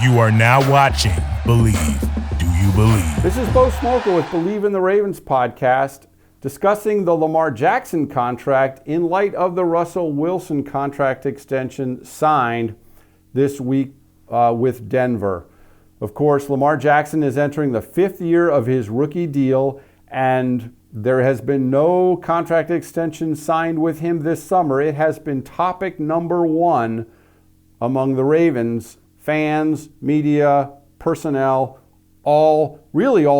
You are now watching Bleav. Do you believe? This is Bo Smolka with Bleav in the Ravens podcast, discussing the Lamar Jackson contract in light of the Russell Wilson contract extension signed this week with Denver. Of course, Lamar Jackson is entering the 5th year of his rookie deal, and there has been no contract extension signed with him this summer. It has been topic number one among the Ravens fans, media, personnel, all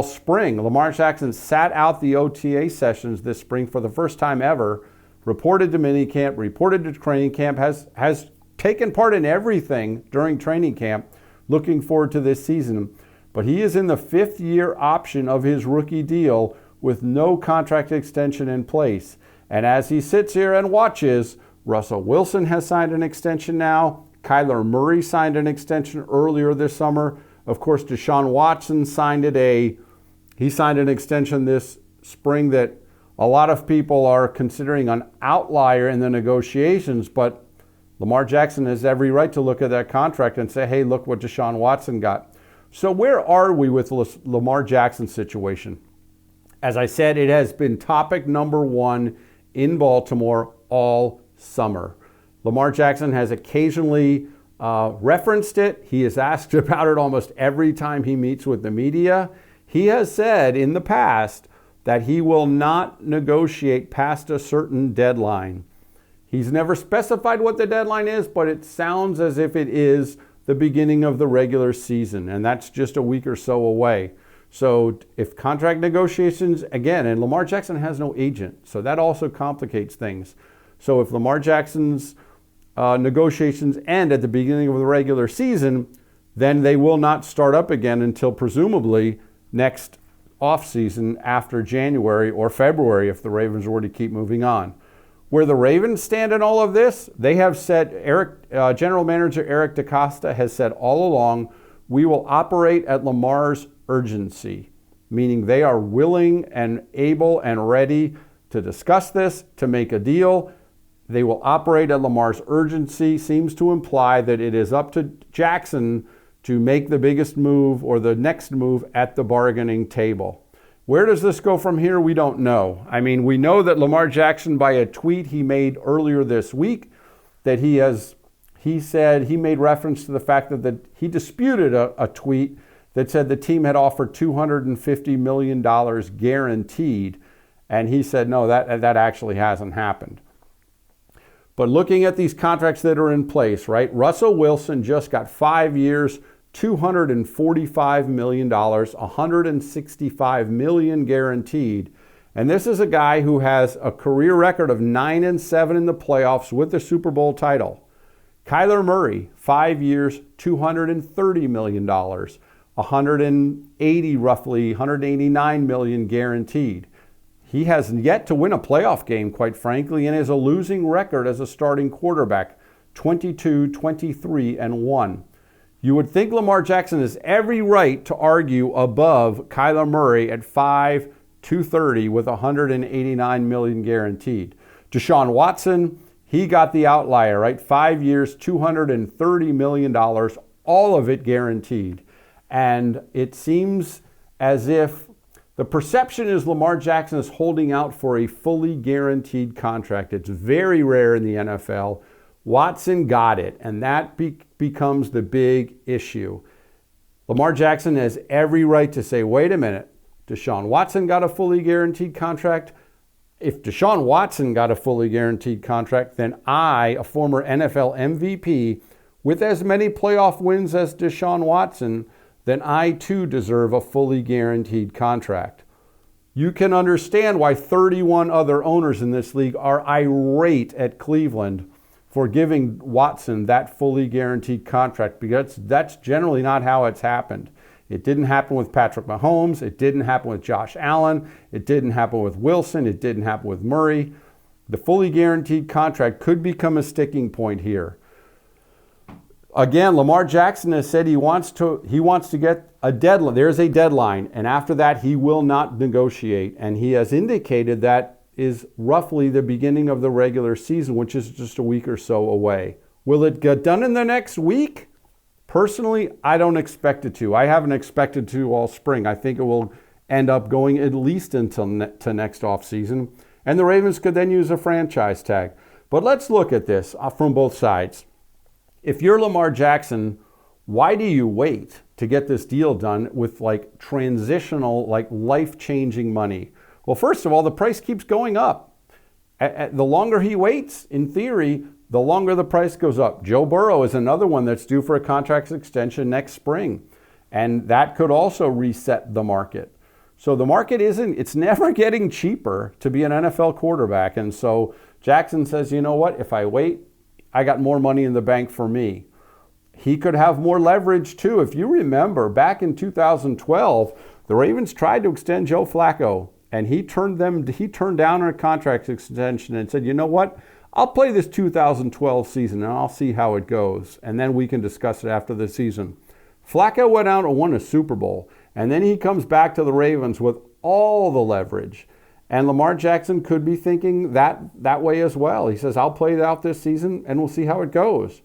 spring. Lamar Jackson sat out the OTA sessions this spring for the first time ever, reported to minicamp, reported to training camp, has taken part in everything during training camp, looking forward to this season. But he is in the 5th year option of his rookie deal with no contract extension in place. And as he sits here and watches, Russell Wilson has signed an extension now. Kyler Murray signed an extension earlier this summer. Of course, Deshaun Watson signed an extension this spring that a lot of people are considering an outlier in the negotiations, but Lamar Jackson has every right to look at that contract and say, hey, look what Deshaun Watson got. So where are we with Lamar Jackson's situation? As I said, it has been topic number one in Baltimore all summer. Lamar Jackson has occasionally referenced it. He is asked about it almost every time he meets with the media. He has said in the past that he will not negotiate past a certain deadline. He's never specified what the deadline is, but it sounds as if it is the beginning of the regular season, and that's just a week or so away. So if contract negotiations, again, and Lamar Jackson has no agent, so that also complicates things. So if Lamar Jackson's negotiations end at the beginning of the regular season, then they will not start up again until presumably next offseason after January or February if the Ravens were to keep moving on. Where the Ravens stand in all of this, they have said, General Manager Eric DeCosta has said all along, we will operate at Lamar's urgency, meaning they are willing and able and ready to discuss this, to make a deal. They will operate at Lamar's urgency seems to imply that it is up to Jackson to make the biggest move or the next move at the bargaining table. Where does this go from here? We don't know. I mean, we know that Lamar Jackson, by a tweet he made earlier this week, that he said he made reference to the fact that he disputed a tweet that said the team had offered $250 million guaranteed. And he said, no, that actually hasn't happened. But looking at these contracts that are in place, right? Russell Wilson just got 5 years, $245 million, $165 million guaranteed. And this is a guy who has a career record of 9-7 in the playoffs with the Super Bowl title. Kyler Murray, 5 years, $230 million, $189 million guaranteed. He has yet to win a playoff game, quite frankly, and has a losing record as a starting quarterback, 22-23-1. You would think Lamar Jackson has every right to argue above Kyler Murray at 5-230 with $189 million guaranteed. Deshaun Watson, he got the outlier, right? 5 years, $230 million, all of it guaranteed. And it seems as if the perception is Lamar Jackson is holding out for a fully guaranteed contract. It's very rare in the NFL. Watson got it, and that becomes the big issue. Lamar Jackson has every right to say, wait a minute, Deshaun Watson got a fully guaranteed contract. If Deshaun Watson got a fully guaranteed contract, then I, a former NFL MVP, with as many playoff wins as Deshaun Watson, then I too deserve a fully guaranteed contract. You can understand why 31 other owners in this league are irate at Cleveland for giving Watson that fully guaranteed contract, because that's generally not how it's happened. It didn't happen with Patrick Mahomes. It didn't happen with Josh Allen. It didn't happen with Wilson. It didn't happen with Murray. The fully guaranteed contract could become a sticking point here. Again, Lamar Jackson has said he wants to get a deadline. There's a deadline, and after that, he will not negotiate. And he has indicated that is roughly the beginning of the regular season, which is just a week or so away. Will it get done in the next week? Personally, I don't expect it to. I haven't expected to all spring. I think it will end up going at least until to next offseason. And the Ravens could then use a franchise tag. But let's look at this from both sides. If you're Lamar Jackson, why do you wait to get this deal done with like transitional, like life-changing money? Well, first of all, the price keeps going up. The longer he waits, in theory, the longer the price goes up. Joe Burrow is another one that's due for a contract extension next spring. And that could also reset the market. So the market it's never getting cheaper to be an NFL quarterback. And so Jackson says, you know what, if I wait, I got more money in the bank for me. He could have more leverage too. If you remember, back in 2012, the Ravens tried to extend Joe Flacco, and he turned down a contract extension and said, you know what, I'll play this 2012 season and I'll see how it goes, and then we can discuss it after the season. Flacco went out and won a Super Bowl, and then he comes back to the Ravens with all the leverage. And Lamar Jackson could be thinking that way as well. He says, I'll play it out this season and we'll see how it goes.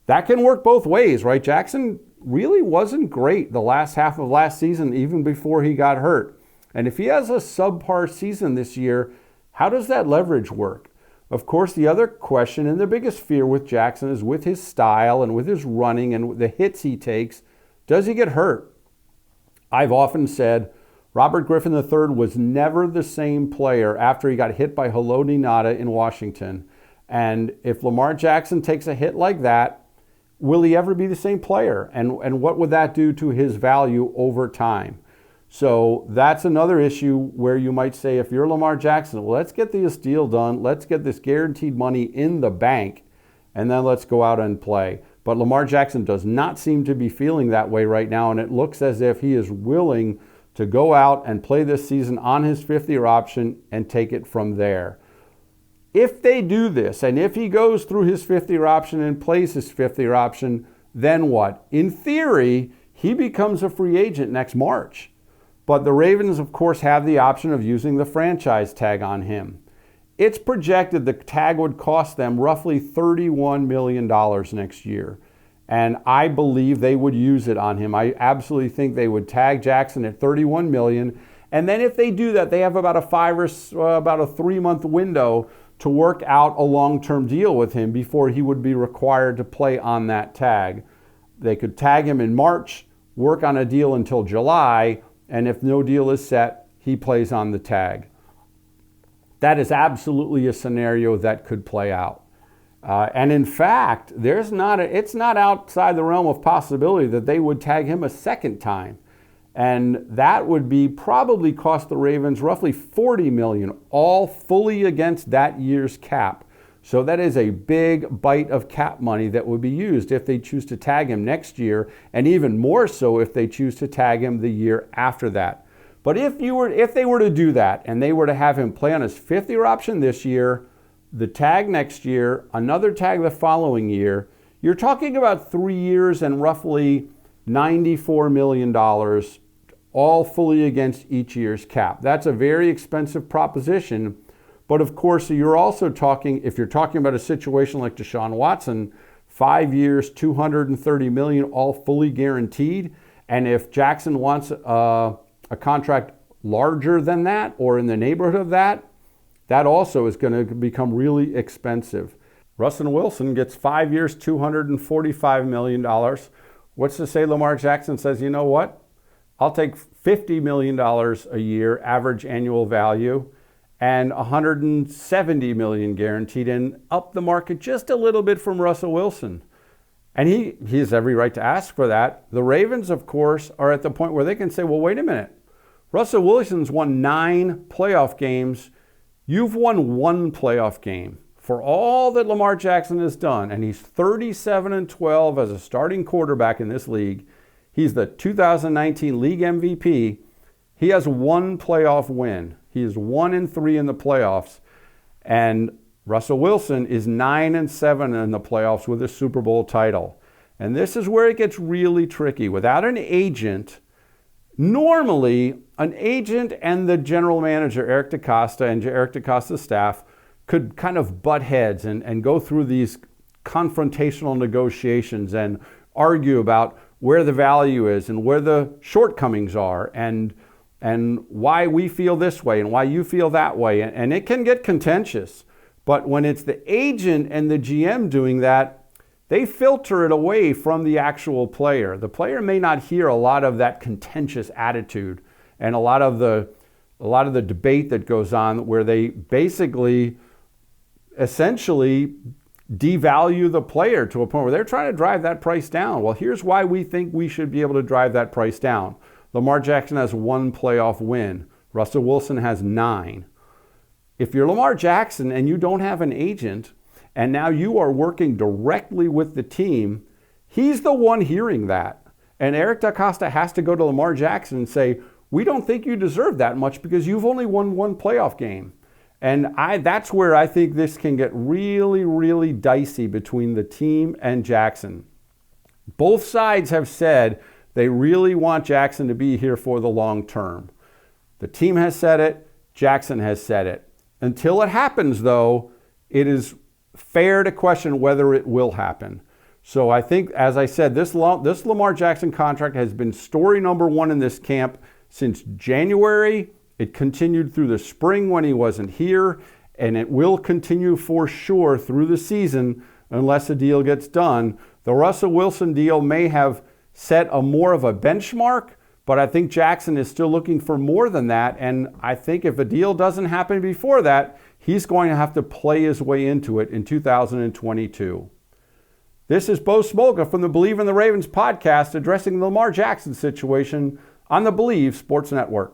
That can work both ways, right? Jackson really wasn't great the last half of last season, even before he got hurt. And if he has a subpar season this year, how does that leverage work? Of course, the other question and the biggest fear with Jackson is with his style and with his running and the hits he takes, does he get hurt? I've often said Robert Griffin III was never the same player after he got hit by Haloti Ngata in Washington. And if Lamar Jackson takes a hit like that, will he ever be the same player? And what would that do to his value over time? So that's another issue where you might say, if you're Lamar Jackson, well, let's get this deal done. Let's get this guaranteed money in the bank, and then let's go out and play. But Lamar Jackson does not seem to be feeling that way right now, and it looks as if he is willing to go out and play this season on his fifth-year option and take it from there. If they do this, and if he goes through his fifth-year option and plays his fifth-year option, then what? In theory, he becomes a free agent next March. But the Ravens, of course, have the option of using the franchise tag on him. It's projected the tag would cost them roughly $31 million next year. And I Bleav they would use it on him. I absolutely think they would tag Jackson at $31 million. And then if they do that, they have about a 3-month window to work out a long-term deal with him before he would be required to play on that tag. They could tag him in March, work on a deal until July, and if no deal is set, he plays on the tag. That is absolutely a scenario that could play out. And in fact, it's not outside the realm of possibility that they would tag him a second time. And that would be probably cost the Ravens roughly $40 million, all fully against that year's cap. So that is a big bite of cap money that would be used if they choose to tag him next year, and even more so if they choose to tag him the year after that. But if they were to do that and they were to have him play on his fifth-year option this year, the tag next year, another tag the following year, you're talking about 3 years and roughly $94 million, all fully against each year's cap. That's a very expensive proposition. But of course, you're also talking, if you're talking about a situation like Deshaun Watson, 5 years, $230 million, all fully guaranteed. And if Jackson wants a contract larger than that or in the neighborhood of that, that also is going to become really expensive. Rusell Wilson gets 5 years, $245 million. What's to say Lamar Jackson says, you know what? I'll take $50 million a year, average annual value, and $170 million guaranteed, and up the market just a little bit from Rusell Wilson. And he has every right to ask for that. The Ravens, of course, are at the point where they can say, well, wait a minute. Rusell Wilson's won 9 playoff games. You've won 1 playoff game. For all that Lamar Jackson has done, and he's 37-12 as a starting quarterback in this league, he's the 2019 league MVP. He has 1 playoff win. He is 1-3 in the playoffs. And Rusell Wilson is 9-7 in the playoffs with a Super Bowl title. And this is where it gets really tricky. Without an agent, normally an agent and the general manager, Eric DeCosta, and Eric DeCosta's staff could kind of butt heads and go through these confrontational negotiations and argue about where the value is and where the shortcomings are and why we feel this way and why you feel that way. And it can get contentious. But when it's the agent and the GM doing that, they filter it away from the actual player. The player may not hear a lot of that contentious attitude and a lot of the debate that goes on where they basically essentially devalue the player to a point where they're trying to drive that price down. Well, here's why we think we should be able to drive that price down. Lamar Jackson has 1 playoff win. Rusell Wilson has 9. If you're Lamar Jackson and you don't have an agent, and now you are working directly with the team, he's the one hearing that. And Eric DaCosta has to go to Lamar Jackson and say, we don't think you deserve that much because you've only won 1 playoff game. And that's where I think this can get really, really dicey between the team and Jackson. Both sides have said they really want Jackson to be here for the long term. The team has said it. Jackson has said it. Until it happens, though, it is fair to question whether it will happen. So I think, as I said, this Lamar Jackson contract has been story number 1 in this camp since January. It continued through the spring when he wasn't here, and it will continue for sure through the season unless a deal gets done. The Rusell Wilson deal may have set a more of a benchmark, but I think Jackson is still looking for more than that, and I think if a deal doesn't happen before that, he's going to have to play his way into it in 2022. This is Bo Smolka from the Bleav in the Ravens podcast addressing the Lamar Jackson situation on the Bleav Sports Network.